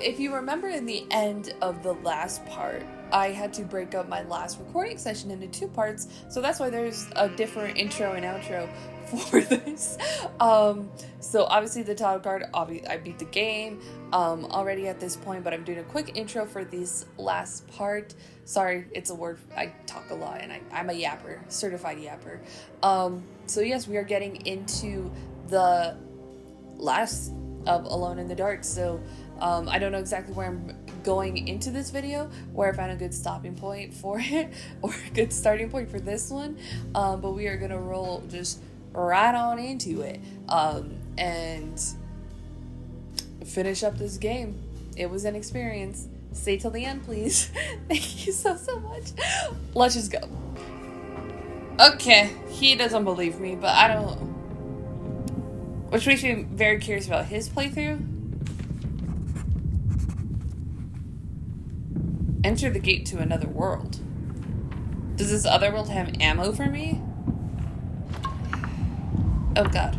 if you remember in the end of the last part, I had to break up my last recording session into 2 parts, so that's why there's a different intro and outro for this. So obviously the title card, I beat the game already at this point, but I'm doing a quick intro for this last part. Sorry, it's a word, I talk a lot, and I'm a yapper, certified yapper. So yes, we are getting into the last of Alone in the Dark, so I don't know exactly where I'm going into this video, where I found a good stopping point for it, or a good starting point for this one, but we are gonna roll just right on into it, and finish up this game. It was an experience. Stay till the end, please. Thank you so much. Let's just go. Okay, he doesn't believe me, but I don't, which makes me very curious about his playthrough. Enter the gate to another world. Does this other world have ammo for me? Oh god.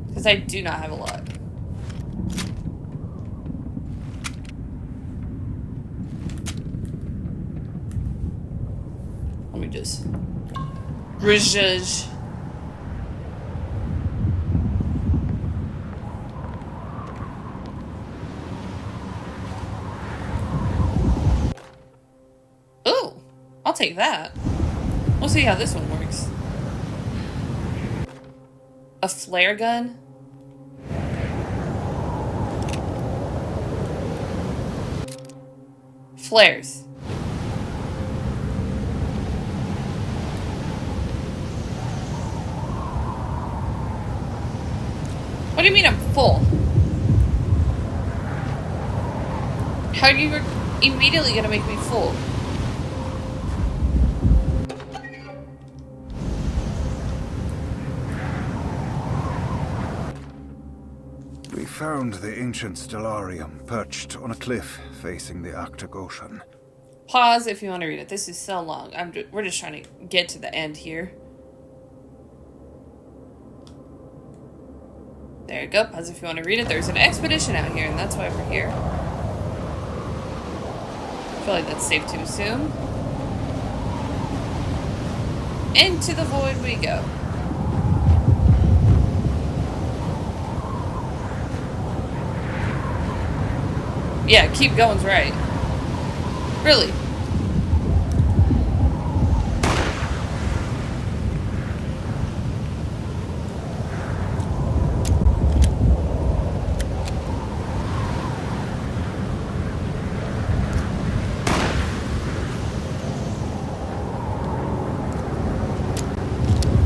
Because I do not have a lot. Let me just... Rizhuzh. Ooh, I'll take that. We'll see how this one works. A flare gun? Flares. What do you mean I'm full? How are you immediately gonna make me full? We found the ancient stellarium perched on a cliff facing the Arctic Ocean. Pause if you want to read it. This is so long. We're just trying to get to the end here. There you go. Pause if you want to read it. There's an expedition out here, and that's why we're here. I feel like that's safe to assume. Into the void we go. Yeah, keep going's right. Really?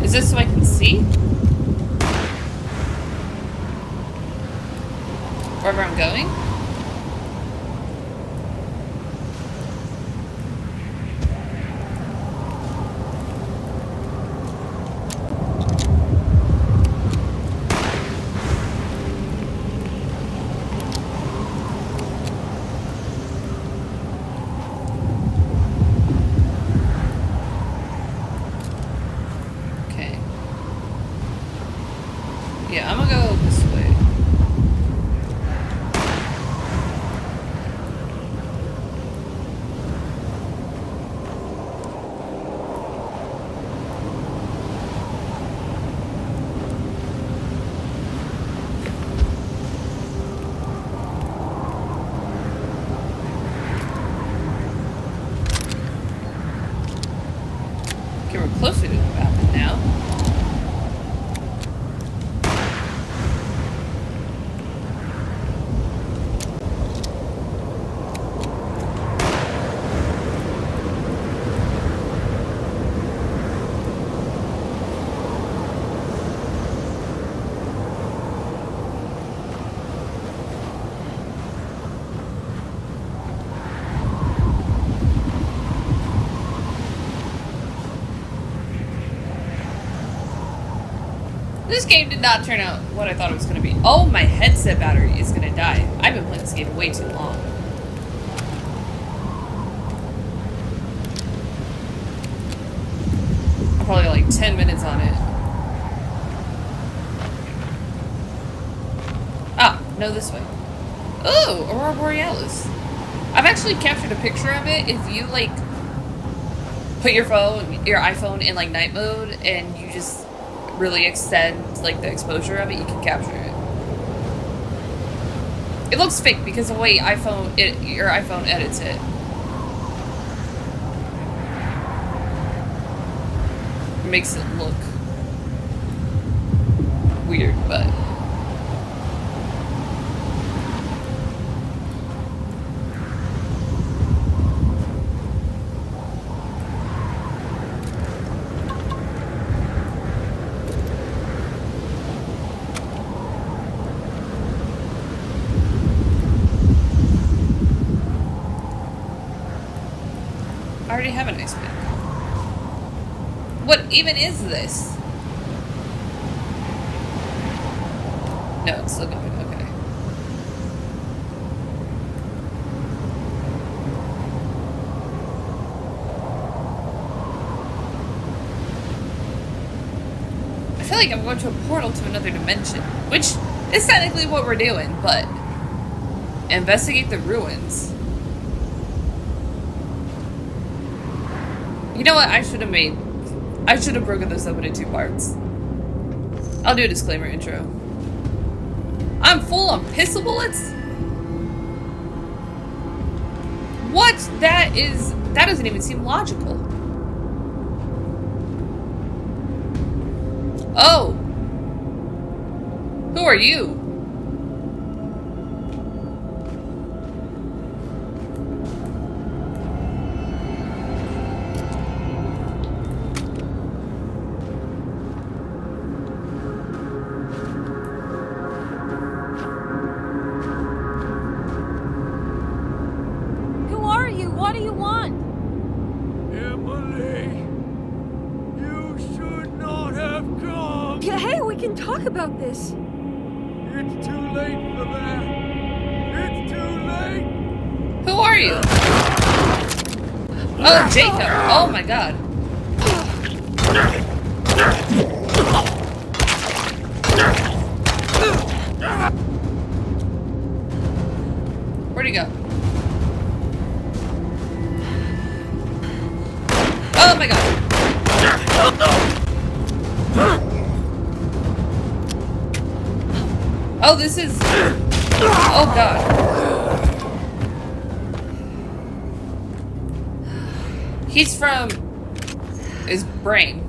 Is this so I can see? Wherever I'm going? Yeah, I'm gonna go this way. Okay, we're closer to the map now. This game did not turn out what I thought it was going to be. Oh, my headset battery is going to die. I've been playing this game way too long. I'm probably like 10 minutes on it. No, this way. Ooh, Aurora Borealis. I've actually captured a picture of it. If you, like, put your iPhone in, like, night mode, and you just really extend, like, the exposure of it, you can capture it. It looks fake because the way your iPhone edits it. It makes it look weird, but... I already have a nice pick. What even is this? No, it's still going. Okay. I feel like I'm going to a portal to another dimension, which is technically what we're doing, but investigate the ruins. You know what? I should have broken this up into 2 parts. I'll do a disclaimer intro. I'm full on pistol bullets? What? That doesn't even seem logical. Oh. Who are you? About this. It's too late for that. It's too late. Who are you? Oh, Jacob. Oh my god. Where'd he go? Oh my god. Oh, this is... Oh, God. He's from... his brain.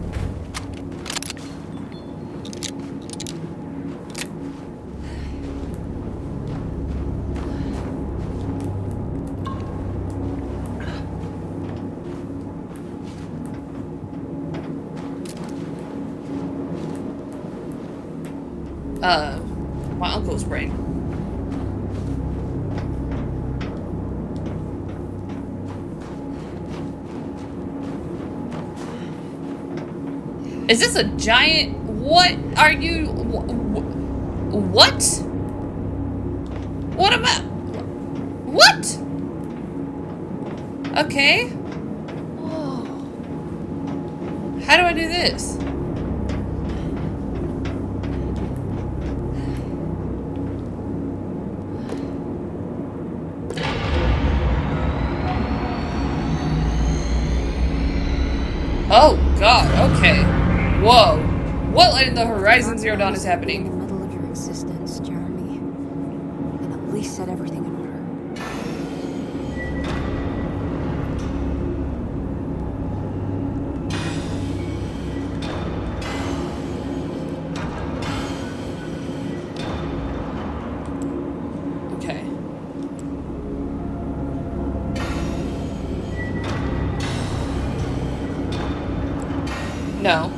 My uncle's brain. Is this a giant... What are you... What? What am I... What? Okay. Whoa. How do I do this? Oh god, okay. Whoa. What in the Horizon Zero Dawn is happening? In the middle of your existence, Jeremy. And at least set everything in order. Okay. No.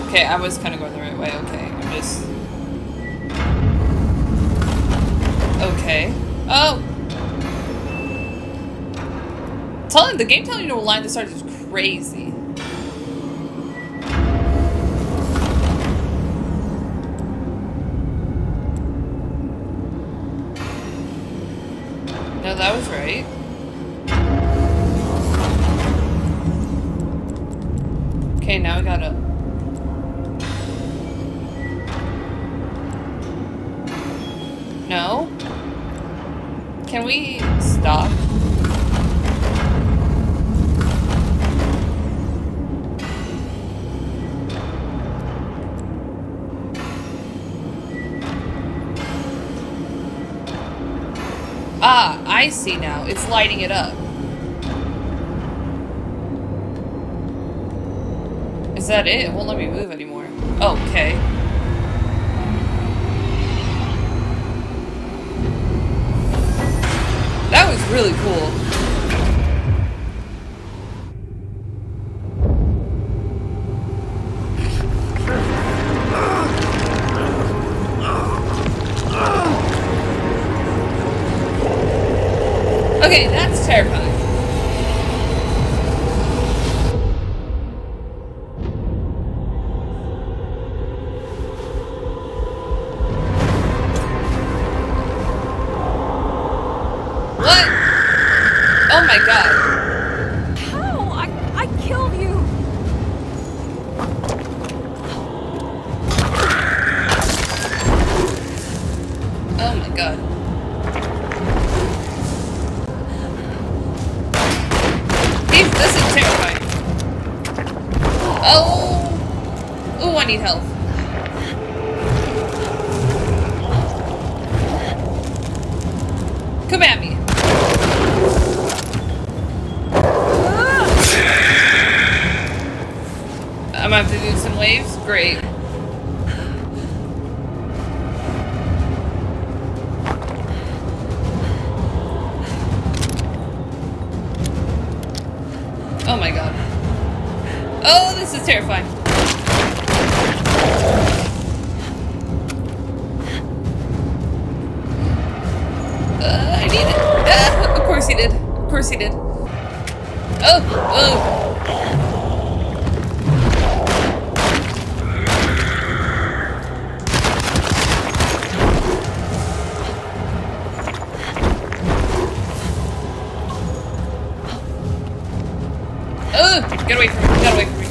Okay, I was kind of going the right way. Okay, I'm just... Okay. Oh! The game telling you to align the stars is crazy. No, that was right. Okay, now we gotta... No? Can we stop? Ah, I see now. It's lighting it up. Is that it? It won't let me move anymore. Oh, okay. That was really cool. Okay, that's terrifying. What? Oh my god. How? I killed you! Oh my god. This is terrifying. Oh! Ooh, I need help. Come at me. I'm gonna have to do some waves? Great. Oh my god. Oh, this is terrifying. I need it. Of course he did. Of course he did. Oh, oh. Get away from me. Get away from me.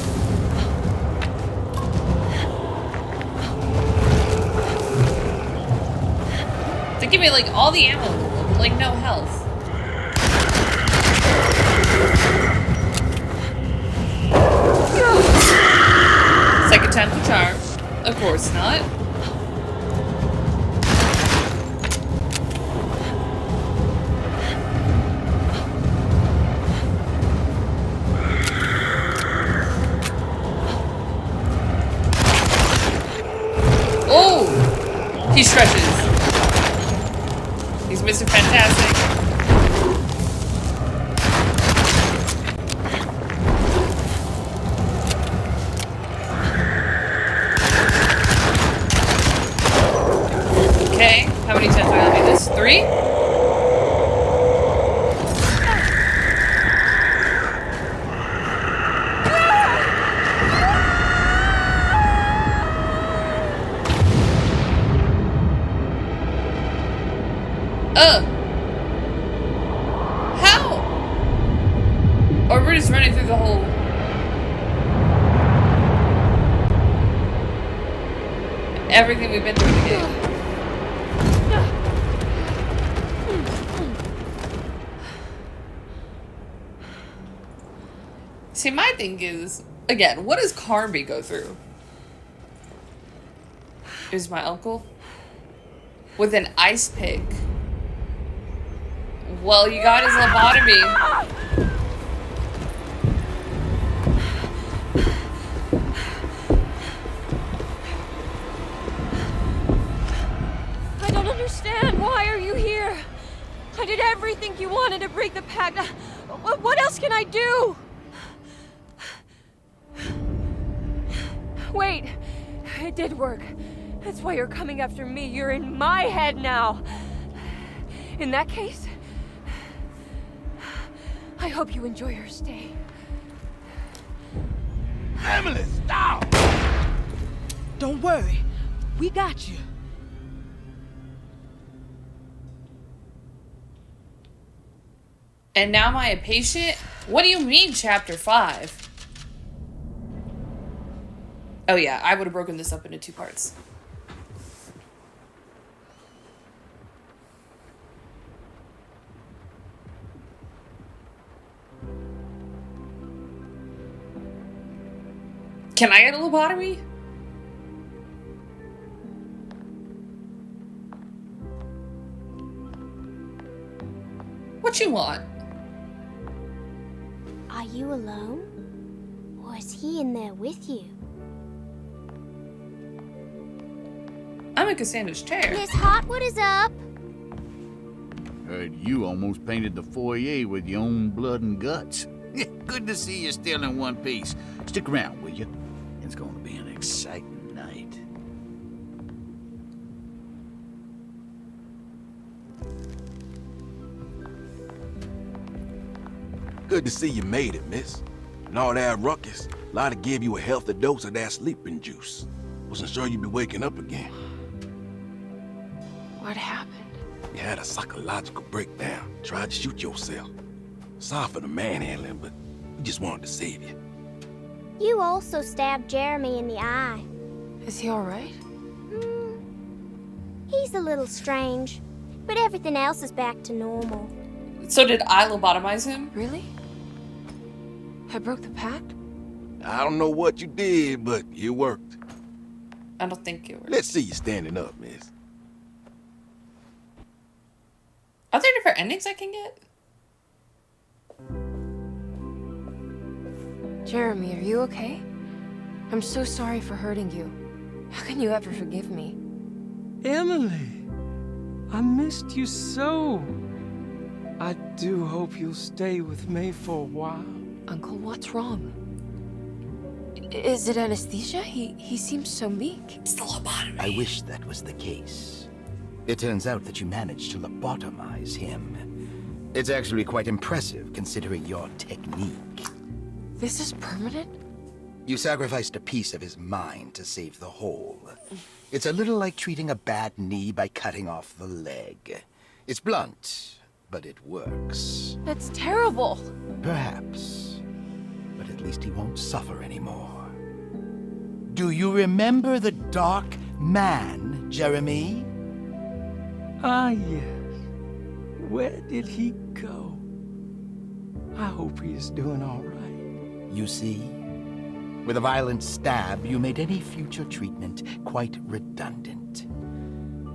They give me like all the ammo in the world, but like no health. Second time to charm. Of course not. He stretches. He's Mr. Fantastic. Okay, how many times do I gotta do this? 3? How? Or we're just running through the whole... everything we've been through in the game. See, my thing is, again, what does Carby go through? Is my uncle? With an ice pick. Well, you got his lobotomy. I don't understand. Why are you here? I did everything you wanted to break the pact. What else can I do? Wait, it did work. That's why you're coming after me. You're in my head now. In that case, I hope you enjoy your stay. Emily, stop! Don't worry. We got you. And now am I a patient? What do you mean, chapter 5? Oh yeah, I would have broken this up into 2 parts. Can I get a lobotomy? What you want? Are you alone? Or is he in there with you? I'm in Cassandra's chair. Miss Hot, what is up? Heard you almost painted the foyer with your own blood and guts. Good to see you still in one piece. Stick around, will you? It's going to be an exciting night. Good to see you made it, miss. And all that ruckus, Lottie gave you a healthy dose of that sleeping juice. Wasn't sure you'd be waking up again. What happened? You had a psychological breakdown. Tried to shoot yourself. Sorry for the manhandling, but we just wanted to save you. You also stabbed Jeremy in the eye. Is he alright? He's a little strange, but everything else is back to normal. So did I lobotomize him? Really? I broke the pact? I don't know what you did, but it worked. I don't think it worked. Let's see you standing up, miss. Are there different endings I can get? Jeremy, are you okay? I'm so sorry for hurting you. How can you ever forgive me? Emily, I missed you so. I do hope you'll stay with me for a while. Uncle, what's wrong? Is it anesthesia? He seems so meek. It's the lobotomy. I wish that was the case. It turns out that you managed to lobotomize him. It's actually quite impressive considering your technique. This is permanent? You sacrificed a piece of his mind to save the whole. It's a little like treating a bad knee by cutting off the leg. It's blunt, but it works. That's terrible. Perhaps. But at least he won't suffer anymore. Do you remember the Dark Man, Jeremy? Ah, yes. Where did he go? I hope he is doing all right. You see? With a violent stab, you made any future treatment quite redundant.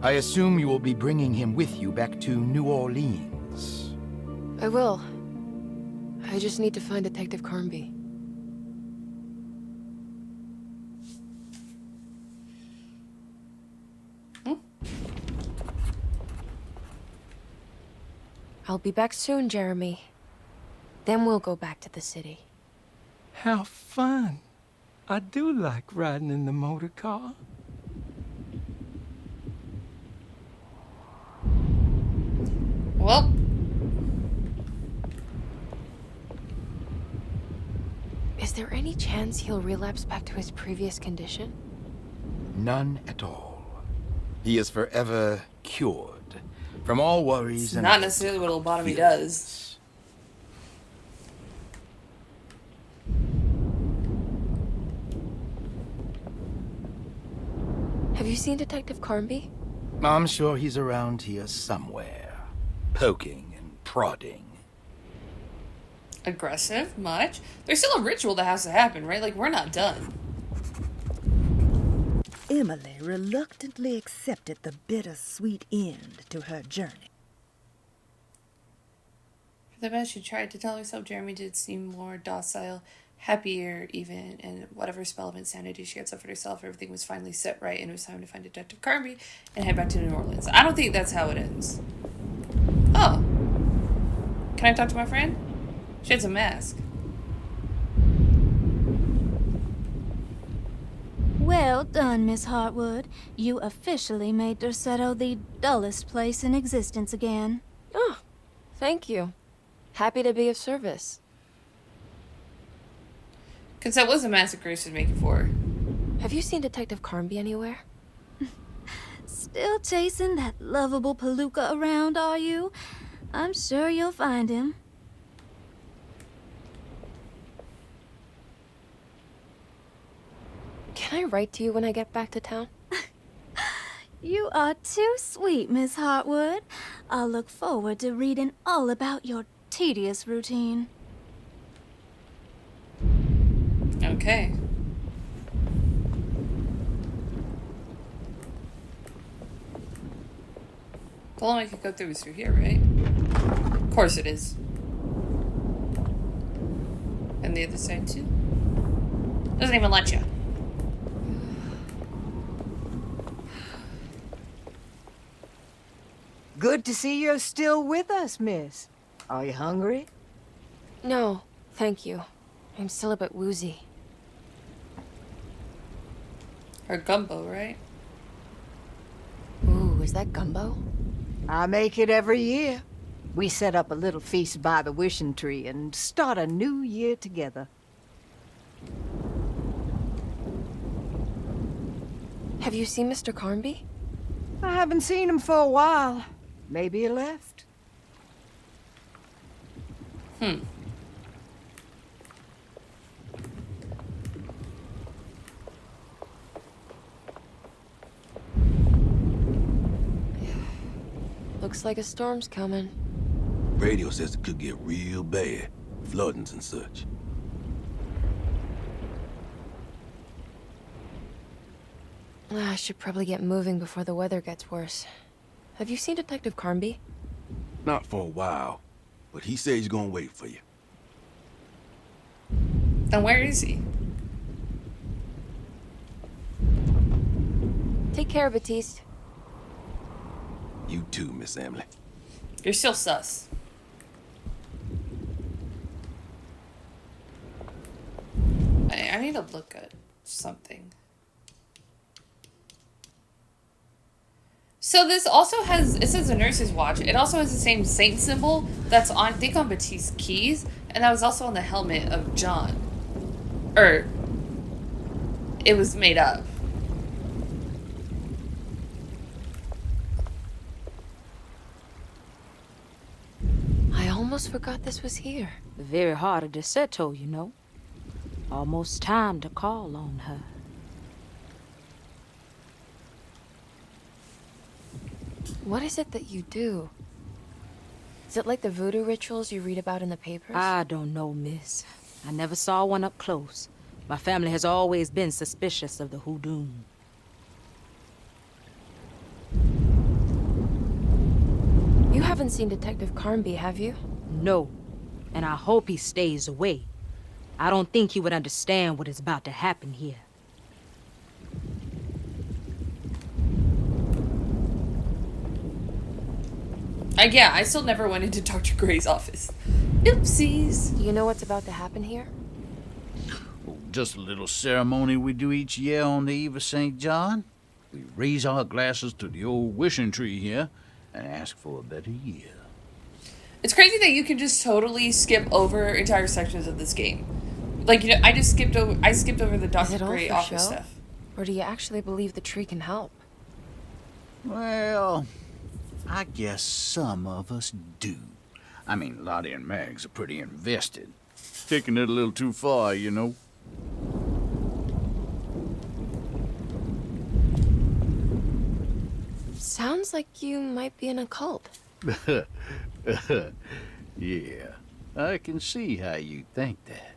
I assume you will be bringing him with you back to New Orleans. I will. I just need to find Detective Carnby. I'll be back soon, Jeremy. Then we'll go back to the city. How fun. I do like riding in the motor car. Well. Is there any chance he'll relapse back to his previous condition? None at all. He is forever cured from all worries It's and not necessarily what a lobotomy does. Have you seen Detective Carnby? I'm sure he's around here somewhere, poking and prodding. Aggressive? Much? There's still a ritual that has to happen, right? Like, we're not done. Emily reluctantly accepted the bittersweet end to her journey. For the best, she tried to tell herself Jeremy did seem more docile, happier even, and whatever spell of insanity she had suffered herself, everything was finally set right, and it was time to find Detective Carnby and head back to New Orleans. I don't think that's how it ends. Oh. Can I talk to my friend? She has a mask. Well done, Miss Hartwood. You officially made DERCETO the dullest place in existence again. Oh, thank you. Happy to be of service. Because that was a massacre she's making for her. Have you seen Detective Carnby anywhere? Still chasing that lovable palooka around, are you? I'm sure you'll find him. write to you when I get back to town? You are too sweet, Miss Hartwood. I'll look forward to reading all about your tedious routine. Okay. The only way I could go through is through here, right? Of course it is. And the other side too? Doesn't even let you. Good to see you're still with us, miss. Are you hungry? No, thank you. I'm still a bit woozy. Or gumbo, right? Ooh, is that gumbo? I make it every year. We set up a little feast by the wishing tree and start a new year together. Have you seen Mr. Carnby? I haven't seen him for a while. Maybe he left. Looks like a storm's coming. Radio says it could get real bad. Floodings and such. I should probably get moving before the weather gets worse. Have you seen Detective Carnby? Not for a while, but he said he's gonna wait for you. Then where is he? Take care, Batiste. You too, Miss Emily. You're still sus. I need to look at something. So this also has, it says a nurse's watch. It also has the same saint symbol that's on, I think, on Batiste's keys. And that was also on the helmet of John. Or, it was made up. I almost forgot this was here. The very heart of DERCETO, you know. Almost time to call on her. What is it that you do? Is it like the voodoo rituals you read about in the papers? I don't know, miss. I never saw one up close. My family has always been suspicious of the hoodoo. You haven't seen Detective Carnby, have you? No, and I hope he stays away. I don't think he would understand what is about to happen here. Yeah, I still never went into Dr. Gray's office. Oopsies. Do you know what's about to happen here? Oh, just a little ceremony we do each year on the eve of St. John. We raise our glasses to the old wishing tree here and ask for a better year. It's crazy that you can just totally skip over entire sections of this game. Like, you know, I skipped over the Dr. Gray office stuff. Or do you actually believe the tree can help? Well, I guess some of us do. I mean, Lottie and Mags are pretty invested. Taking it a little too far, you know. Sounds like you might be in a cult. Yeah, I can see how you think that.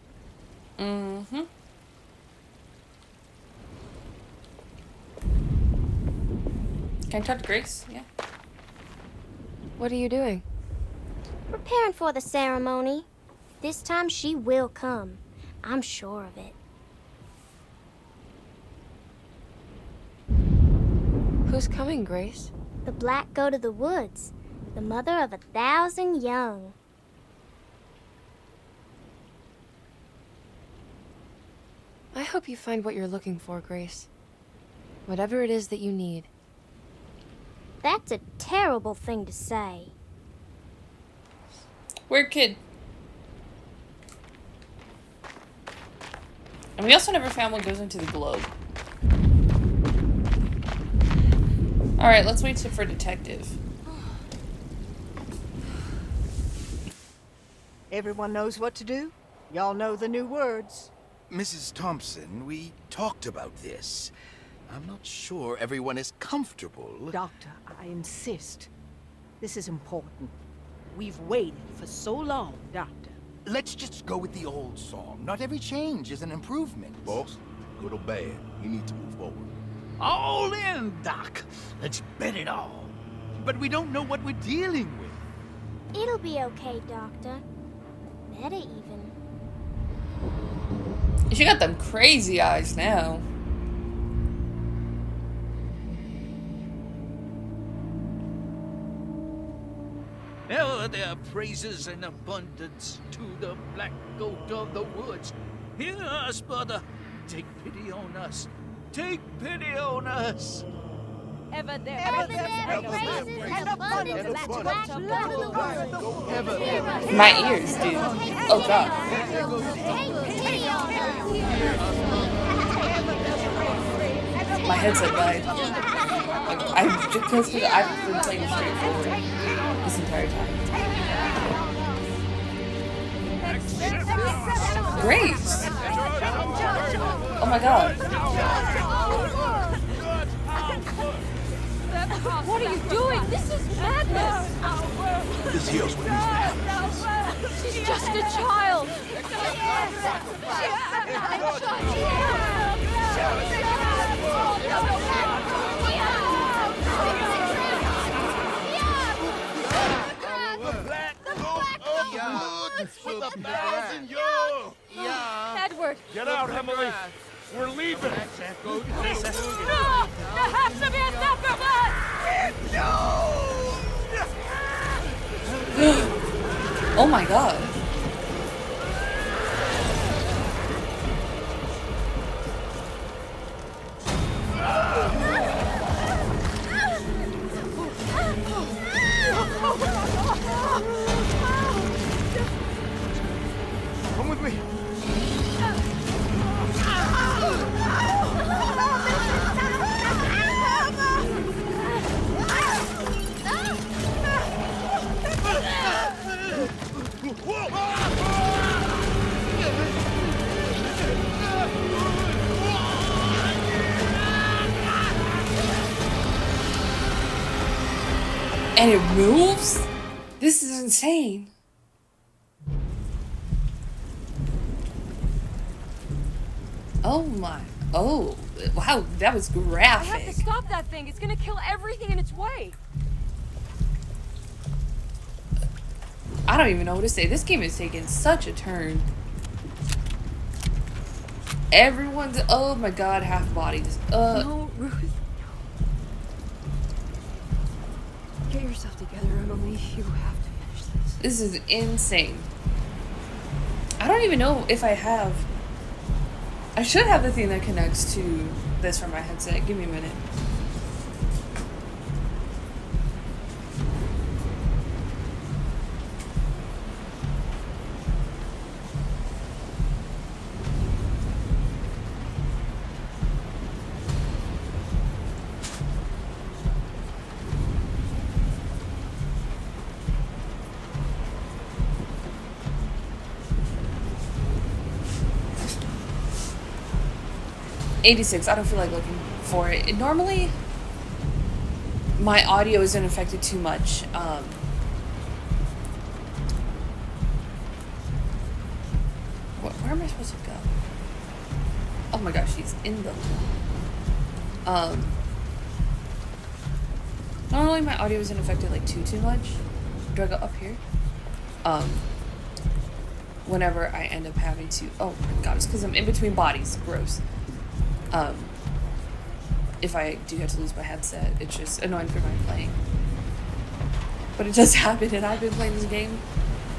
Mm-hmm. Can I talk to Grace? Yeah. What are you doing? Preparing for the ceremony. This time she will come. I'm sure of it. Who's coming, Grace? The black goat of the woods. The mother of 1,000 young. I hope you find what you're looking for, Grace. Whatever it is that you need. That's a terrible thing to say. Weird kid. And we also never found what goes into the globe. Alright, let's wait for Detective. Everyone knows what to do? Y'all know the new words. Mrs. Thompson, we talked about this. I'm not sure everyone is comfortable. Doctor, I insist. This is important. We've waited for so long, Doctor. Let's just go with the old song. Not every change is an improvement. Boss, good or bad, we need to move forward. All in, Doc. Let's bet it all. But we don't know what we're dealing with. It'll be okay, Doctor. Better even. She got them crazy eyes now. Ever there are praises in abundance to the black goat of the woods. Hear us, brother. Take pity on us. Take pity on us. Ever there praises and abundance to the black goat of the woods. My ears, dude. Oh god. Take pity on My headset died. I've been playing straightforward this entire time. Great! Oh my god. What are you doing? This is madness! This here's what needs to happen. She's just a child! Edward! Get out, Emily! We're leaving! No! There has to be a sacrifice! Oh my god. Come with me. And it moves? This is insane. Oh my. Oh. Wow, that was I have to graphic. stop that thing. It's gonna kill everything in its way. I don't even know what to say. This game is taking such a turn. Everyone's, oh my god, half bodies. No, Ruth. Get yourself together, Emily. You have to finish this. This is insane. I don't even know if I have. I should have the thing that connects to this from my headset. Give me a minute. '86. I don't feel like looking for it. Normally, my audio isn't affected too much. Where am I supposed to go? Oh my gosh, she's in the. Normally, my audio isn't affected like too much. Do I go up here? Whenever I end up having to. Oh my god, it's because I'm in between bodies. Gross. If I do have to lose my headset, it's just annoying for my playing. But it does happen, and I've been playing this game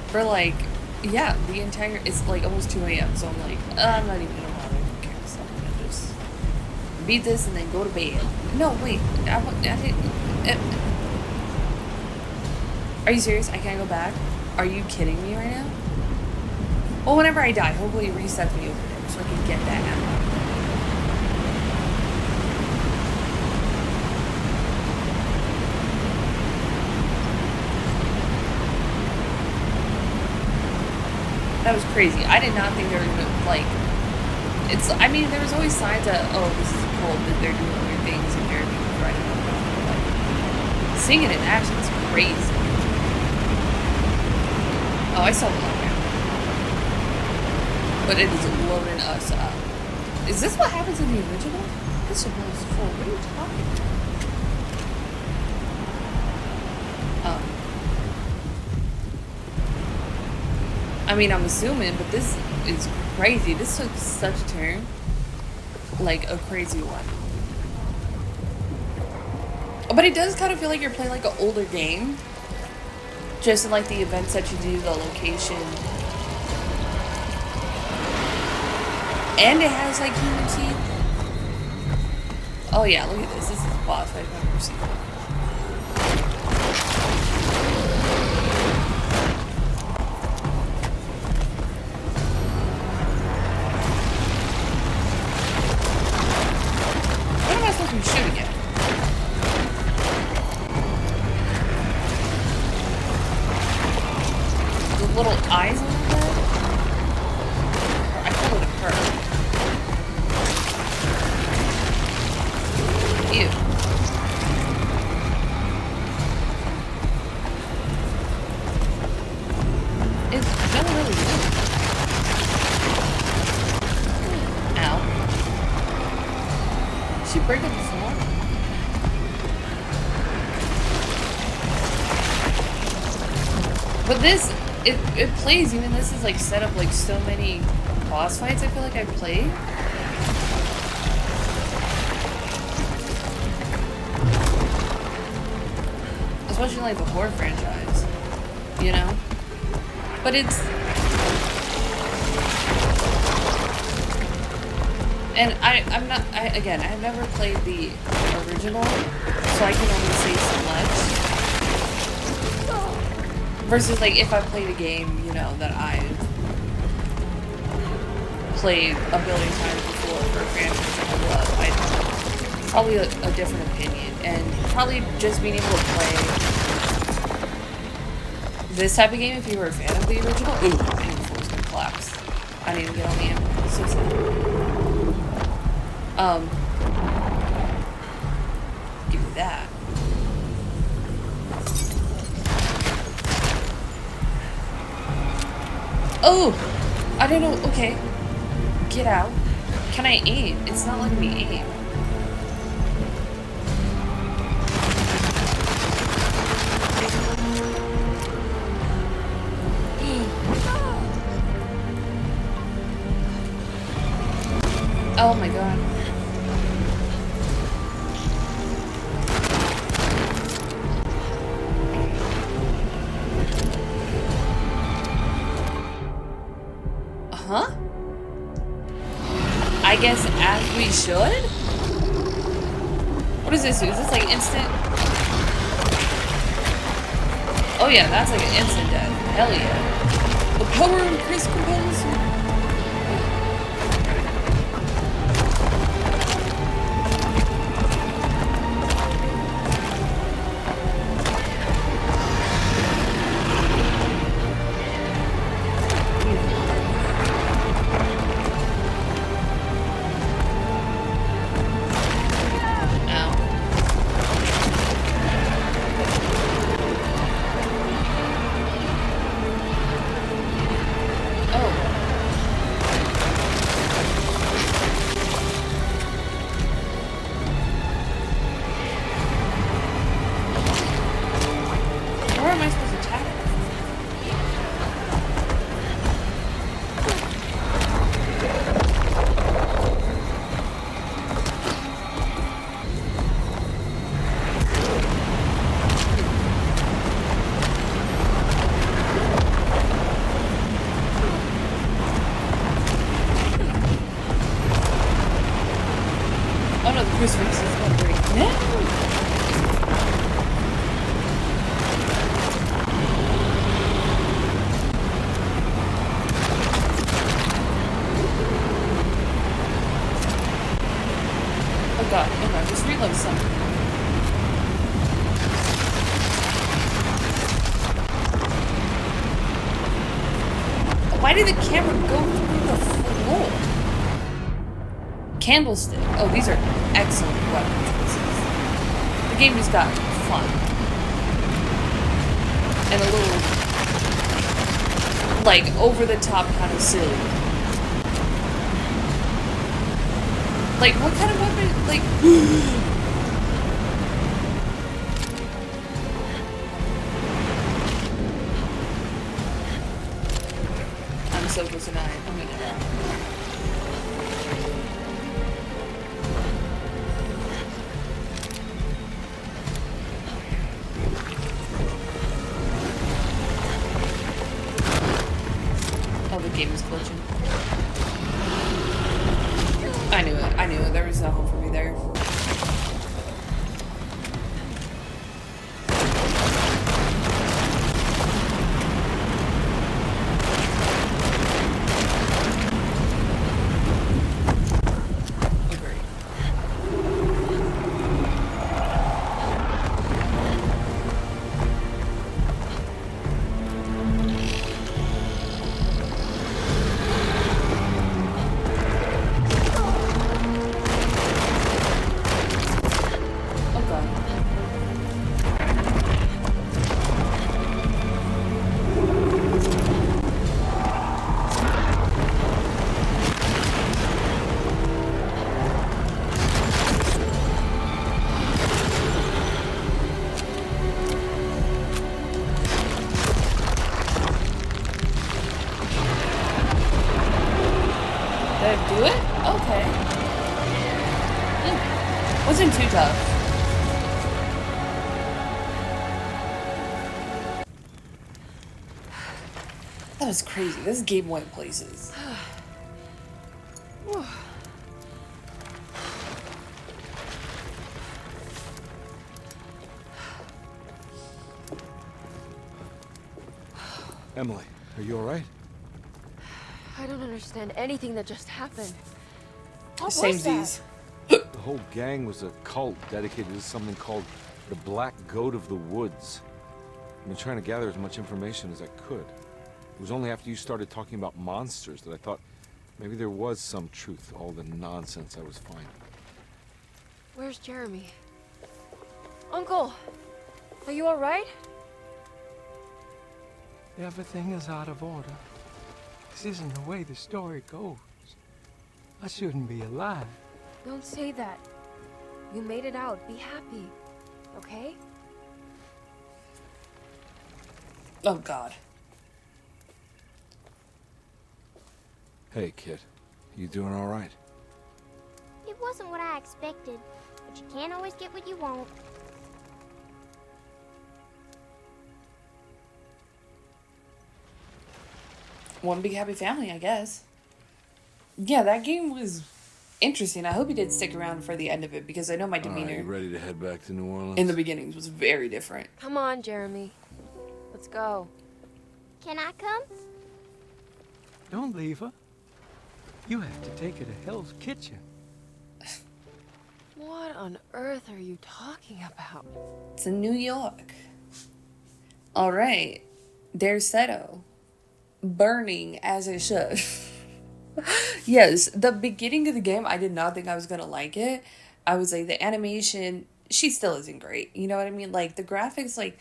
for like, yeah, the entire, it's like almost 2 a.m. So I'm like, I'm not even gonna bother. I don't care. So I'm gonna just beat this and then go to bed. No, wait. I didn't. Are you serious? I can't go back? Are you kidding me right now? Well, whenever I die, hopefully it resets me over there so I can get that ammo. That was crazy. I did not think they were gonna, like, It's, I mean, there was always signs that, oh, this is a cult, that they're doing weird things, and they're being right. Like, seeing it in action is crazy. Oh, I saw the logo. But it is loading us up. Is this what happens in the original? This is full. What are you talking about? I mean, I'm assuming, but this is crazy. This took such a turn. Like, a crazy one. But it does kind of feel like you're playing like an older game. Just in like the events that you do, the location. And it has like human teeth. Oh yeah, look at this. This is a boss fight I've never seen. What am I supposed to be shooting at? The little eyes on her head? I call it a her. Ew. It's not really good. Ow. Did she break up the floor? But this, it plays, even this is like set up like so many boss fights I feel like I played. Especially like the horror franchise, you know? But it's... And I'm not, again, I've never played the original, so I can only say so much. Versus like if I played a game, you know, that I've played a billion times before for a franchise that I love, I'd probably a different opinion. And probably just being able to play this type of game, if you were a fan of the original, ooh, I knew before it was gonna collapse. I didn't even get on the ammo. So sad. Give me that. Oh! I don't know. Okay. Get out. Can I aim? It's not letting me aim. Oh my god. Huh? I guess as we should? What does this do? Is this like instant? Oh yeah, that's like an instant death. Hell yeah. The power of Chris compels. Crucifix is not break. No! Oh god, okay, just reload something. Why did the camera go through the floor? Candlestick. Oh, these are excellent weapon choices. The game just got fun. And a little, like, over-the-top kind of silly. Like, what kind of weapon, like... I'm so close tonight. Oh my god. Oh, the game is glitching. I knew it. I knew it. There was no hope for me there. Do it? Okay. Wasn't too tough. That was crazy. This game went places. Emily, are you all right? I don't understand anything that just happened. What was Samesies. that? The whole gang was a cult dedicated to something called the Black Goat of the Woods. I've been trying to gather as much information as I could. It was only after you started talking about monsters that I thought maybe there was some truth to all the nonsense I was finding. Where's Jeremy? Uncle, are you all right? Everything is out of order. This isn't the way the story goes. I shouldn't be alive. Don't say that. You made it out. Be happy, okay? Oh god. Hey, kid. You doing all right? It wasn't what I expected, but you can't always get what you want. One big happy family, I guess. Yeah, that game was interesting. I hope you did stick around for the end of it because I know my demeanor You ready to head back to New Orleans? in the beginnings was very different. Come on, Jeremy. Let's go. Can I come? Don't leave her. You have to take her to Hell's Kitchen. What on earth are you talking about? It's in New York. All right, DERCETO. Burning as it should. Yes, the beginning of the game, I did not think I was gonna like it. I was like, the animation, she still isn't great. You know what I mean? Like, the graphics, like,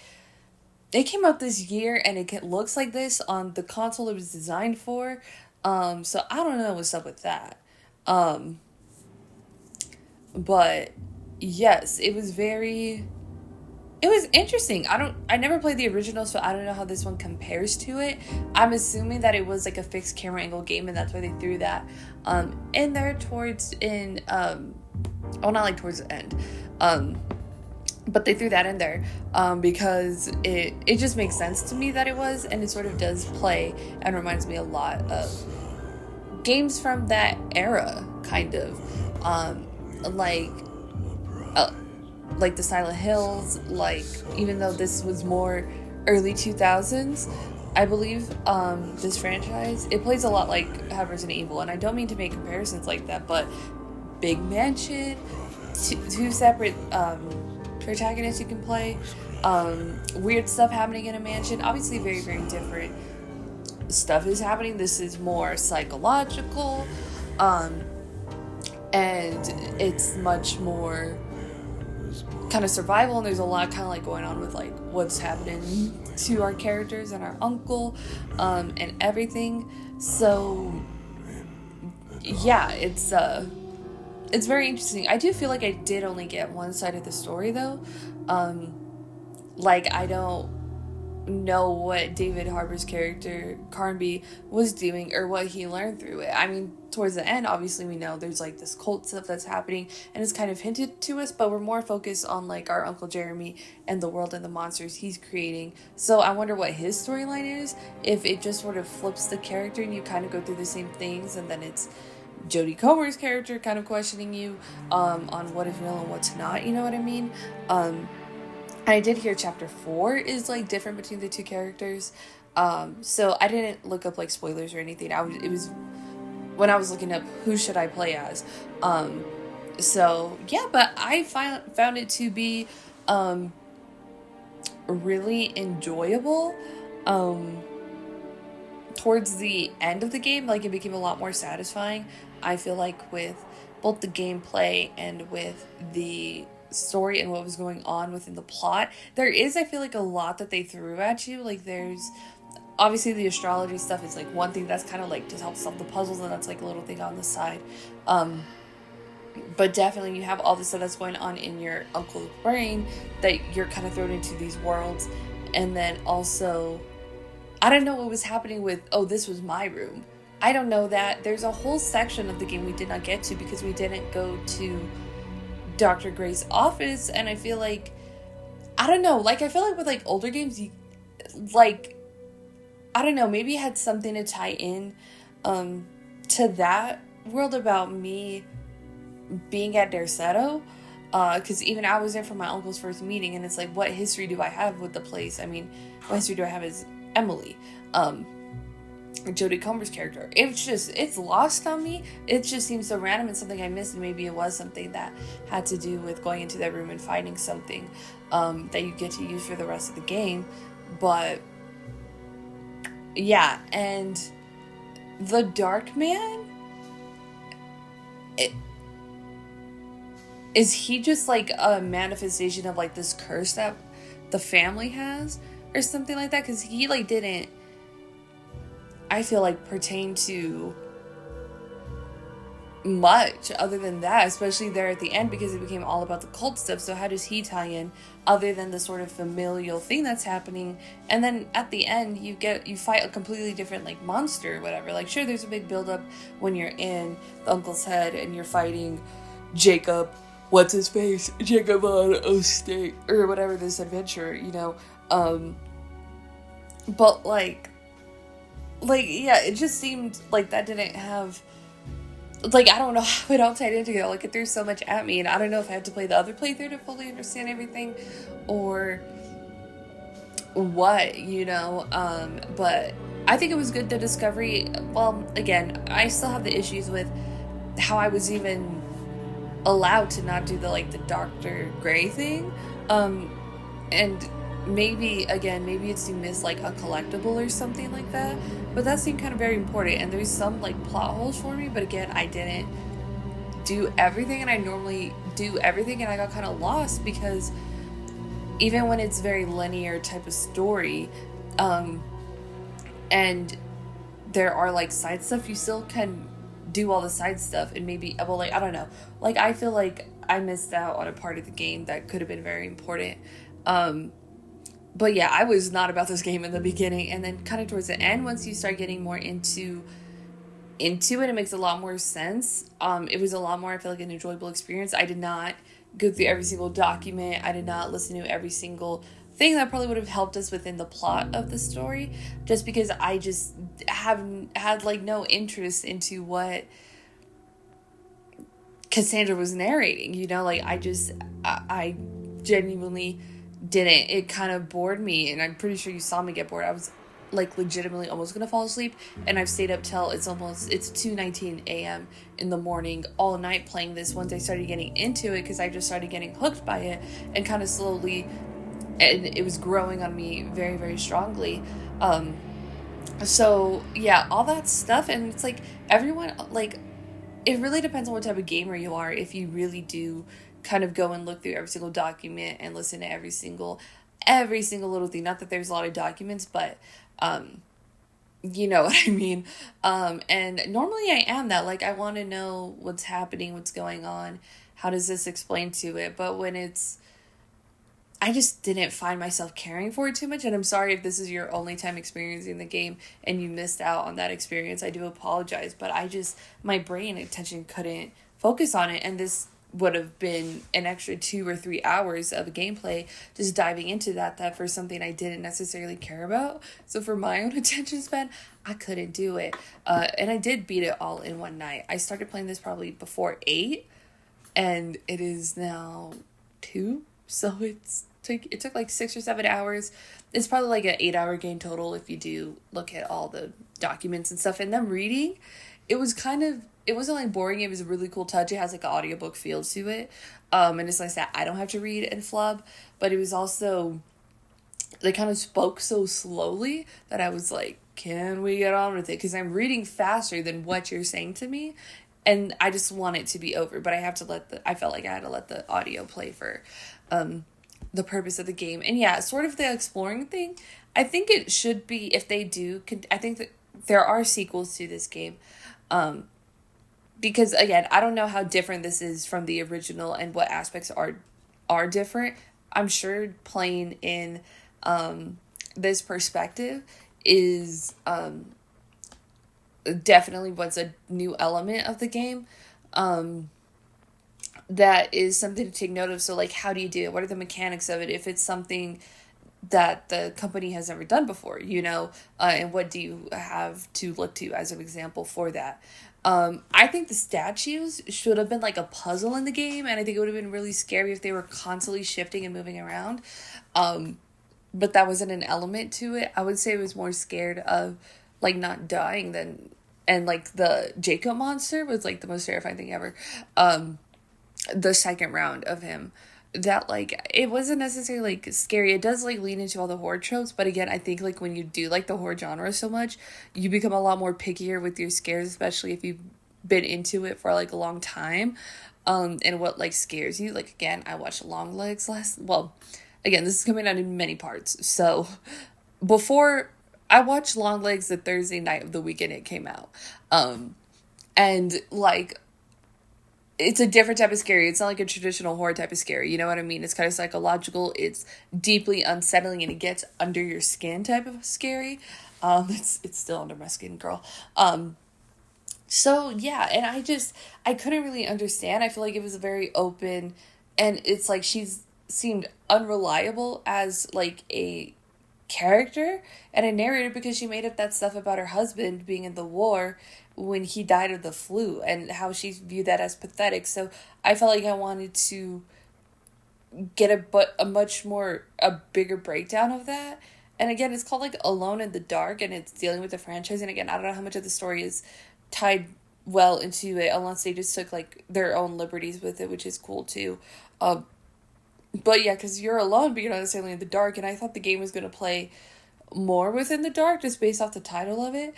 it came out this year and it looks like this on the console it was designed for. So I don't know what's up with that. But yes, it was interesting. I never played the original, so I don't know how this one compares to it. I'm assuming that it was like a fixed camera angle game, and that's why they threw that in there not like towards the end. But they threw that in there because it just makes sense to me that it was, and it sort of does play and reminds me a lot of games from that era, kind of. Like the Silent Hills, like, even though this was more early 2000s, I believe, this franchise, it plays a lot like how Resident Evil, and I don't mean to make comparisons like that, but big mansion, two separate protagonists you can play, weird stuff happening in a mansion, obviously very, very different stuff is happening. This is more psychological, and it's much more kind of survival, and there's a lot kind of like going on with like what's happening to our characters and our uncle, and everything. So yeah, it's very interesting. I do feel like I did only get one side of the story though. Like I don't know what David Harbour's character Carnby was doing or what he learned through it. I mean, towards the end, obviously we know there's like this cult stuff that's happening and it's kind of hinted to us, but we're more focused on like our Uncle Jeremy and the world and the monsters he's creating. So I wonder what his storyline is, if it just sort of flips the character and you kind of go through the same things, and then it's Jodie Comer's character kind of questioning you on what is real and what's not, you know what I mean? I did hear chapter 4 is like different between the two characters. So I didn't look up like spoilers or anything. It was when I was looking up who should I play as. So yeah, but I found it to be really enjoyable. Towards the end of the game, like it became a lot more satisfying. I feel like with both the gameplay and with the story and what was going on within the plot, there is, I feel like, a lot that they threw at you. Like there's obviously the astrology stuff is like one thing that's kind of like to help solve the puzzles, and that's like a little thing on the side. But definitely you have all the stuff that's going on in your uncle's brain that you're kind of thrown into these worlds. And then also, I don't know what was happening with, oh, this was my room. I don't know that. There's a whole section of the game we did not get to because we didn't go to Dr. Gray's office, and I feel like, I don't know, like I feel like with like older games, you like, I don't know, maybe it had something to tie in to that world about me being at DERCETO, because even I was there for my uncle's first meeting, and it's like, what history do I have with the place? I mean, what history do I have as Emily, Jodie Comer's character? It's lost on me. It just seems so random and something I missed, and maybe it was something that had to do with going into that room and finding something that you get to use for the rest of the game. But yeah, and the Dark Man, is he just like a manifestation of like this curse that the family has or something like that? Because he like didn't, I feel like, pertain to much other than that, especially there at the end, because it became all about the cult stuff. So how does he tie in other than the sort of familial thing that's happening? And then at the end you fight a completely different like monster or whatever. Like sure, there's a big build up when you're in the uncle's head and you're fighting Jacob, what's his face, Jacob on Ostate or whatever, this adventure, you know, but like yeah, it just seemed like that didn't have, like, I don't know how it all tied in together. Like, it threw so much at me, and I don't know if I had to play the other playthrough to fully understand everything, or what, you know, but I think it was good, the discovery. Well, again, I still have the issues with how I was even allowed to not do the, like, the Dr. Gray thing, and maybe it's to miss, like, a collectible or something like that, but that seemed kind of very important, and there's some, like, plot holes for me, but again, I didn't do everything, and I normally do everything, and I got kind of lost, because even when it's very linear type of story, and there are, like, side stuff, you still can do all the side stuff, and maybe, well, like, I don't know, like, I feel like I missed out on a part of the game that could have been very important. But yeah, I was not about this game in the beginning, and then kind of towards the end, once you start getting more into it, it makes a lot more sense. It was a lot more, I feel like, an enjoyable experience. I did not go through every single document. I did not listen to every single thing that probably would have helped us within the plot of the story, just because I just haven't had, like, no interest into what Cassandra was narrating, you know, like, I genuinely didn't. It kind of bored me, and I'm pretty sure you saw me get bored. I was, like, legitimately almost gonna fall asleep, and I've stayed up till it's 2:19 a.m. in the morning all night playing this once I started getting into it, because I just started getting hooked by it, and kind of slowly, and it was growing on me very, very strongly. So yeah, all that stuff, and it's like everyone, like, it really depends on what type of gamer you are. If you really do kind of go and look through every single document and listen to every single little thing. Not that there's a lot of documents, but you know what I mean. And normally I am that. Like, I want to know what's happening, what's going on, how does this explain to it. But when I just didn't find myself caring for it too much, and I'm sorry if this is your only time experiencing the game and you missed out on that experience. I do apologize, but my brain and attention couldn't focus on it, and this would have been an extra 2 or 3 hours of gameplay just diving into that for something I didn't necessarily care about. So for my own attention span, I couldn't do it. And I did beat it all in one night. I started playing this probably before 8, and it is now 2, so it took like 6 or 7 hours. It's probably like an 8-hour game total if you do look at all the documents and stuff. And then reading, it wasn't like boring. It was a really cool touch. It has like an audiobook feel to it. And it's nice that I don't have to read and flub, but it was also, they kind of spoke so slowly that I was like, can we get on with it? Because I'm reading faster than what you're saying to me. And I just want it to be over, but I felt like I had to let the audio play for, the purpose of the game. And yeah, sort of the exploring thing, I think it should be, if they do, I think that there are sequels to this game, because again, I don't know how different this is from the original and what aspects are different. I'm sure playing in this perspective is definitely what's a new element of the game. That is something to take note of. So like, how do you do it? What are the mechanics of it? If it's something that the company has never done before, and what do you have to look to as an example for that? I think the statues should have been like a puzzle in the game, and I think it would have been really scary if they were constantly shifting and moving around. But that wasn't an element to it. I would say I was more scared of like not dying and like the Jacob monster was like the most terrifying thing ever. The second round of him, that like, it wasn't necessarily like scary. It does like lean into all the horror tropes, but again, I think like when you do like the horror genre so much, you become a lot more pickier with your scares, especially if you've been into it for like a long time, and what like scares you. Like, again, I watched Longlegs again, this is coming out in many parts, so before I watched Longlegs the Thursday night of the weekend it came out, and like, it's a different type of scary. It's not like a traditional horror type of scary. You know what I mean? It's kind of psychological. It's deeply unsettling, and it gets under your skin type of scary. It's still under my skin, girl. So yeah, and I couldn't really understand. I feel like it was very open, and it's like she's seemed unreliable as like a character and a narrator, because she made up that stuff about her husband being in the war when he died of the flu, and how she viewed that as pathetic. So I felt like I wanted to get a bigger breakdown of that. And again, it's called like Alone in the Dark, and it's dealing with the franchise. And again, I don't know how much of the story is tied well into it, unless they just took like their own liberties with it, which is cool too. But yeah, because you're alone, but you're not necessarily in the dark. And I thought the game was going to play more within the dark, just based off the title of it.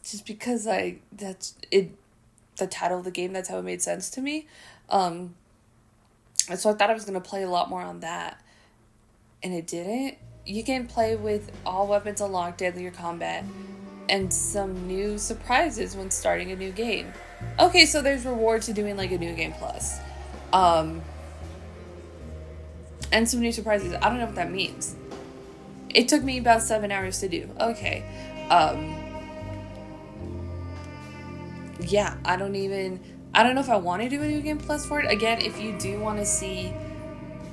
Just because the title of the game, that's how it made sense to me. And so I thought I was going to play a lot more on that. And it didn't. You can play with all weapons unlocked, deadlier combat, and some new surprises when starting a new game. Okay, so there's rewards to doing like a new game plus. And some new surprises. I don't know what that means. It took me about 7 hours to do. Okay. Yeah, I don't know if I want to do a new game plus for it. Again, if you do want to see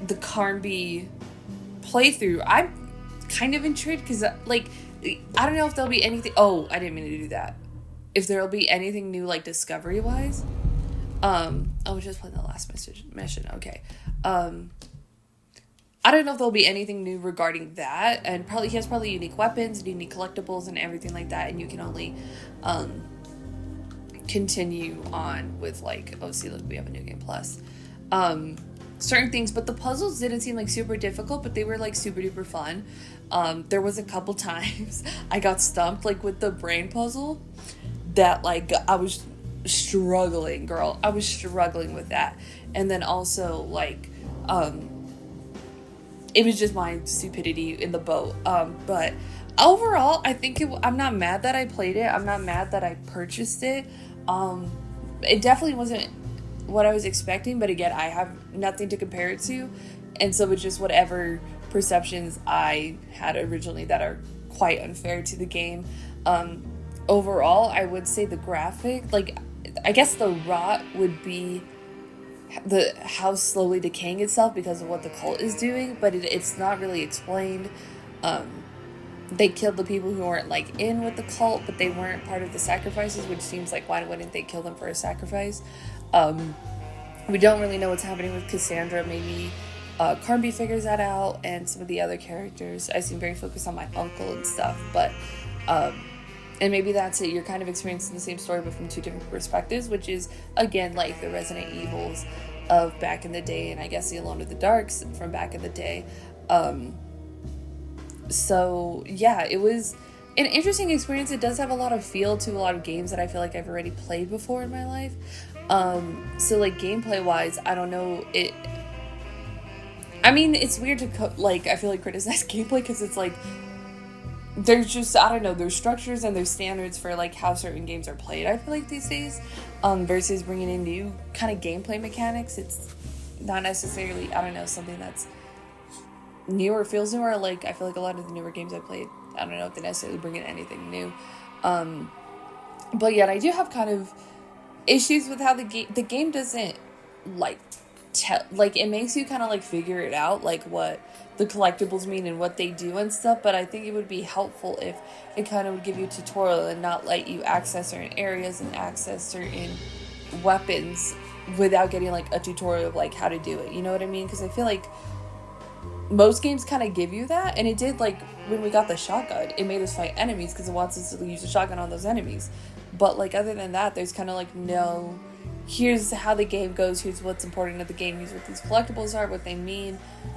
the Carnby playthrough, I'm kind of intrigued, because like, I don't know if there'll be anything. Oh, I didn't mean to do that. If there'll be anything new, like discovery wise. I was just playing the last mission. Okay. I don't know if there'll be anything new regarding that, and he has unique weapons, unique collectibles, and everything like that, and you can only continue on with like, oh, see, look, we have a new game plus. Certain things, but the puzzles didn't seem like super difficult, but they were like super duper fun. There was a couple times I got stumped like with the brain puzzle that like I was struggling, girl. I was struggling with that. And then also, like, it was just my stupidity in the boat. But overall, I think I'm not mad that I played it. I'm not mad that I purchased it. It definitely wasn't what I was expecting, but again, I have nothing to compare it to. And so it's just whatever perceptions I had originally that are quite unfair to the game. Overall, I would say the graphic, like, I guess the rot would be the house slowly decaying itself because of what the cult is doing, but it's not really explained. They killed the people who weren't like in with the cult, but they weren't part of the sacrifices, which seems like, why wouldn't they kill them for a sacrifice? We don't really know what's happening with Cassandra. Maybe Carnby figures that out, and some of the other characters. I seem very focused on my uncle and stuff, but and maybe that's it. You're kind of experiencing the same story, but from two different perspectives, which is, again, like the Resident Evils of back in the day, and I guess the Alone in the Darks from back in the day. So yeah, it was an interesting experience. It does have a lot of feel to a lot of games that I feel like I've already played before in my life. So like gameplay wise, I don't know, I mean, it's weird to I feel like criticize gameplay, because it's like, there's just, I don't know, there's structures and there's standards for like how certain games are played, I feel like, these days, versus bringing in new kind of gameplay mechanics. It's not necessarily, I don't know, something that's new or feels new, or like, I feel like a lot of the newer games I played, I don't know if they necessarily bring in anything new. But yet I do have kind of issues with how the game doesn't it makes you kind of like figure it out, like what the collectibles mean and what they do and stuff, but I think it would be helpful if it kind of would give you a tutorial and not let you access certain areas and access certain weapons without getting like a tutorial of like how to do it, you know what I mean? Because I feel like most games kind of give you that, and it did, like when we got the shotgun, it made us fight enemies because it wants us to use the shotgun on those enemies, but like other than that, there's kind of like no, here's how the game goes, here's what's important to the game, here's what these collectibles are, what they mean,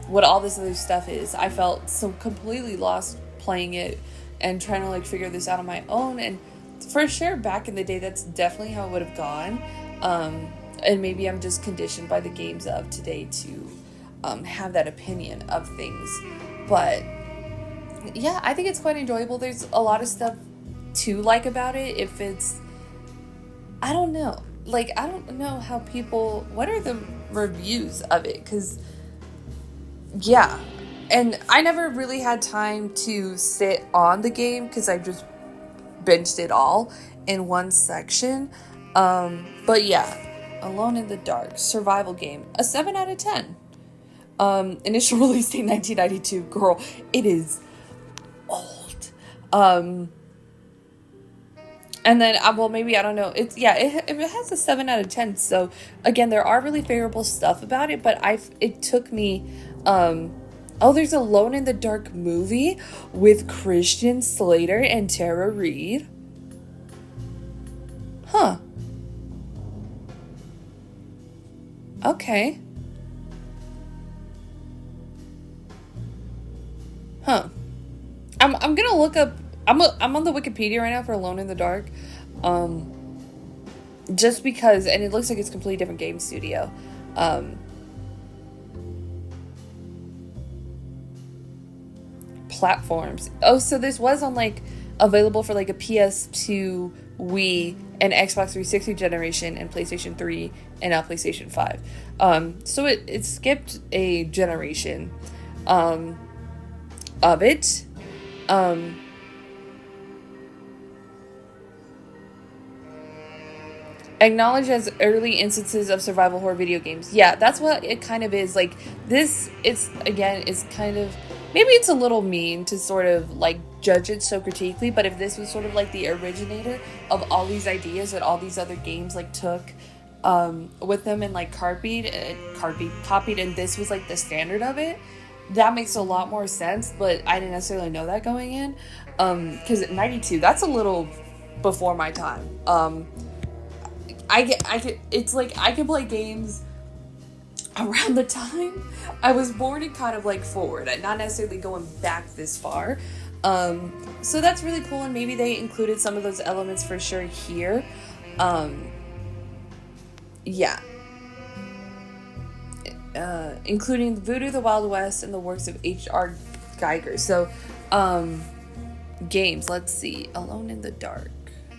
what all this other stuff is. I felt so completely lost playing it and trying to like figure this out on my own, and for sure back in the day that's definitely how it would have gone, and maybe I'm just conditioned by the games of today to have that opinion of things. But yeah, I think it's quite enjoyable. There's a lot of stuff to like about it. If it's, I don't know, like, I don't know how people, what are the reviews of it? Because yeah, and I never really had time to sit on the game because I just binged it all in one section. But yeah, Alone in the Dark, survival game, a 7 out of 10. Initial release date 1992. Girl, it is old. And then, well, maybe, I don't know. It's, yeah, it has a 7 out of 10. So, again, there are really favorable stuff about it, but it took me, oh, there's a Alone in the Dark movie with Christian Slater and Tara Reid. Huh. Okay. Huh. I'm gonna look up, I'm on the Wikipedia right now for Alone in the Dark. Just because, and it looks like it's a completely different game studio. Platforms. Oh, so this was on like available for like a PS2, Wii, and Xbox 360 generation, and PlayStation 3, and now PlayStation 5. So it skipped a generation of it. Acknowledged as early instances of survival horror video games. Yeah, that's what it kind of is. Like, this, it's, again, is kind of, maybe it's a little mean to sort of, like, judge it so critically, but if this was sort of, like, the originator of all these ideas that all these other games, like, took with them and, like, copied, and this was, like, the standard of it, that makes a lot more sense, but I didn't necessarily know that going in, because at 92, that's a little before my time. It's like I can play games around the time I was born and kind of like forward, and not necessarily going back this far. So that's really cool, and maybe they included some of those elements for sure here. yeah. Including Voodoo, the Wild West, and the works of H.R. Geiger. So, games, let's see. Alone in the Dark,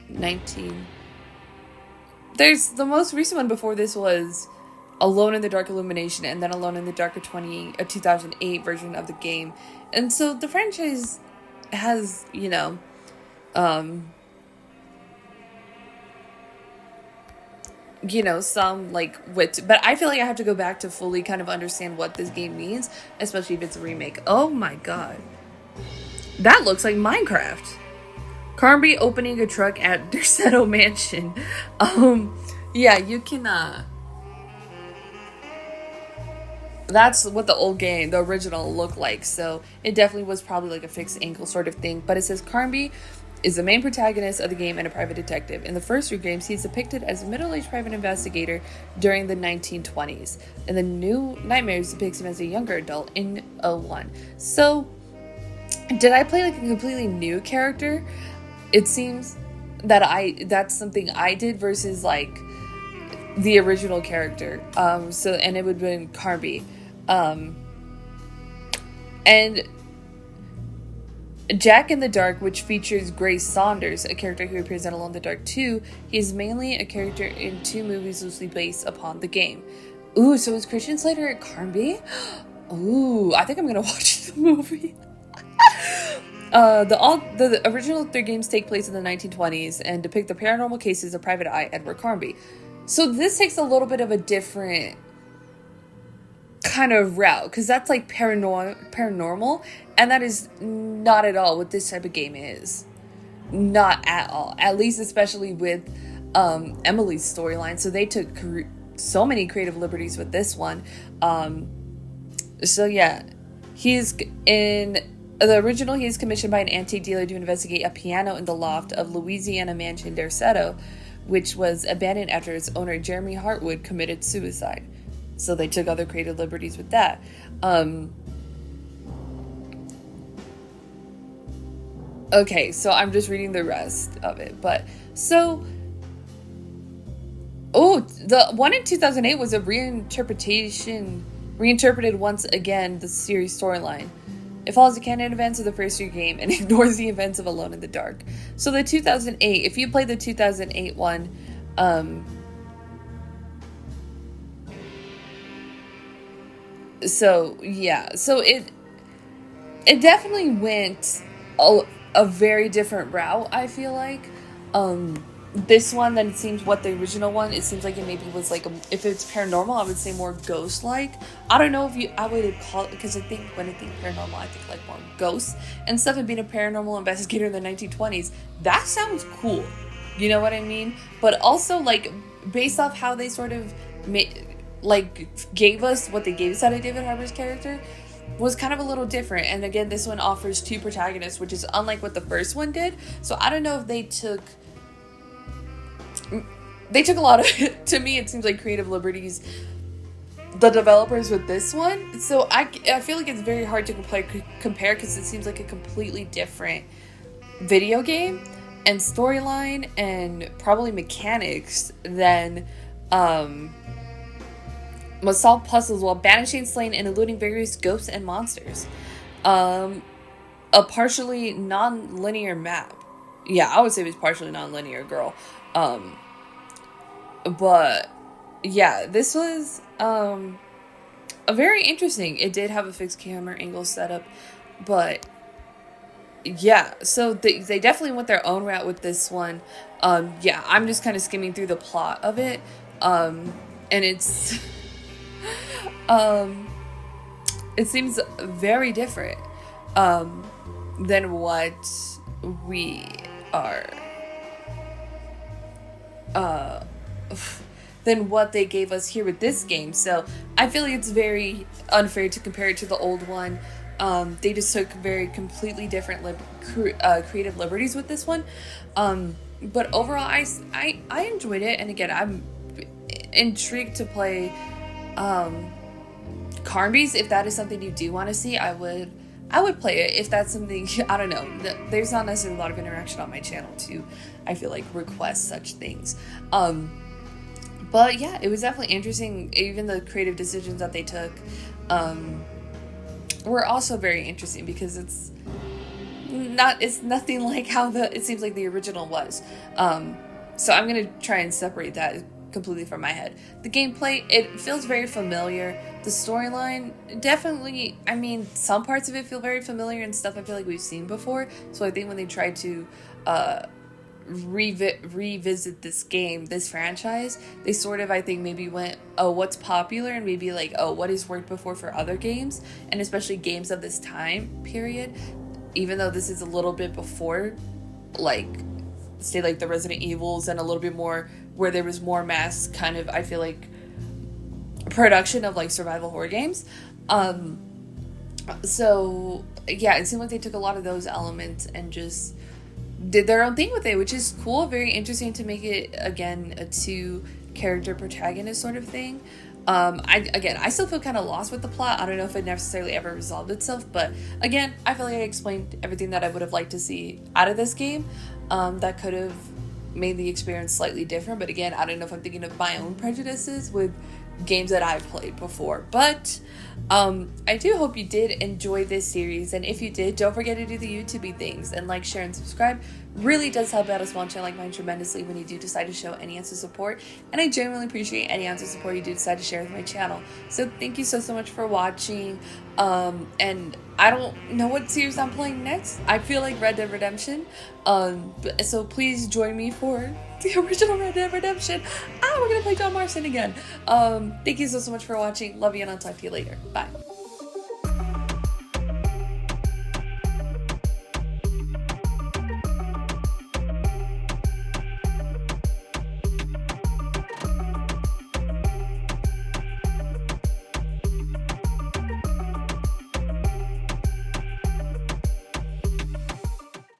19. There's the most recent one before this was Alone in the Dark Illumination, and then Alone in the Dark, a 2008 version of the game. And so the franchise has, you know, some like wit, but I feel like I have to go back to fully kind of understand what this game means, especially if it's a remake. Oh my god, that looks like Minecraft. Carnby opening a truck at DERCETO Mansion. Yeah, you can that's what the old game, the original, looked like. So it definitely was probably like a fixed ankle sort of thing. But it says Carnby is the main protagonist of the game and a private detective. In the first three games, he's depicted as a middle-aged private investigator during the 1920s. In the New Nightmares, depicts him as a younger adult in 01. So, did I play like a completely new character? It seems that that's something I did versus like the original character. And it would have been Carnby. And Jack in the Dark, which features Grace Saunders, a character who appears in Alone in the Dark 2, he is mainly a character in 2 movies loosely based upon the game. Ooh, so is Christian Slater at Carnby? Ooh, I think I'm gonna watch the movie. The original 3 games take place in the 1920s and depict the paranormal cases of Private Eye Edward Carnby. So this takes a little bit of a different kind of route, because that's like paranormal, and that is not at all what this type of game is. Not at all. At least especially with Emily's storyline. So they took so many creative liberties with this one. So yeah, he's in the original. He is commissioned by an antique dealer to investigate a piano in the loft of Louisiana Mansion DERCETO, which was abandoned after its owner Jeremy Hartwood committed suicide. So they took other creative liberties with that. Okay, so I'm just reading the rest of it. But so, the one in 2008 was a reinterpreted once again the series storyline. It follows the canon events of the first 3 games and ignores the events of Alone in the Dark. So the 2008, if you played the 2008 one, so yeah, so it definitely went a very different route, I feel like. This one, then it seems what the original one, it seems like it maybe was like, if it's paranormal, I would say more ghost-like. I don't know if I would call it, because I think when I think paranormal, I think like more ghosts and stuff, and being a paranormal investigator in the 1920s, that sounds cool. You know what I mean? But also, like, based off how they sort of gave us what they gave us out of David Harbour's character, was kind of a little different. And again, this one offers 2 protagonists, which is unlike what the first one did. So I don't know if they took a lot of, to me it seems like, creative liberties, the developers, with this one. So I feel like it's very hard to compare because it seems like a completely different video game and storyline and probably mechanics than must solve puzzles while banishing, slaying, and eluding various ghosts and monsters. A partially non-linear map. Yeah, I would say it was partially non-linear, girl. But yeah, this was a very interesting. It did have a fixed camera angle setup, but yeah, so they definitely went their own route with this one. Yeah, I'm just kind of skimming through the plot of it, and it's it seems very different than what we are than what they gave us here with this game. So I feel like it's very unfair to compare it to the old one. They just took very completely different creative liberties with this one. But overall, I enjoyed it, and again, I'm intrigued to play Carnby's. If that is something you do want to see, I would play it. If that's something, I don't know, there's not necessarily a lot of interaction on my channel to, I feel like, request such things. But yeah, it was definitely interesting. Even the creative decisions that they took were also very interesting, because it's nothing like how it seems like the original was. So I'm gonna try and separate that completely from my head. The gameplay, it feels very familiar. The storyline, definitely, I mean, some parts of it feel very familiar and stuff I feel like we've seen before. So I think when they tried to revisit this franchise, they sort of, I think, maybe went, oh, what's popular, and maybe like, oh, what has worked before for other games, and especially games of this time period, even though this is a little bit before, like, say, like the Resident Evils, and a little bit more where there was more mass kind of, I feel like, production of like survival horror games. So yeah, it seemed like they took a lot of those elements and just did their own thing with it, which is cool, very interesting to make it, again, a 2-character protagonist sort of thing. I still feel kind of lost with the plot. I don't know if it necessarily ever resolved itself, but again, I feel like I explained everything that I would have liked to see out of this game, that could have made the experience slightly different. But again, I don't know if I'm thinking of my own prejudices with games that I've played before. But I do hope you did enjoy this series, and if you did, don't forget to do the YouTubey things and like, share, and subscribe. Really does help out a small channel like mine tremendously when you do decide to show any ounce of support, and I genuinely appreciate any ounce of support you do decide to share with my channel. So thank you so much for watching, and I don't know what series I'm playing next. I feel like Red Dead Redemption, so please join me for the original Red Dead Redemption. We're gonna play John Marston again. Thank you so much for watching. Love you, and I'll talk to you later. Bye.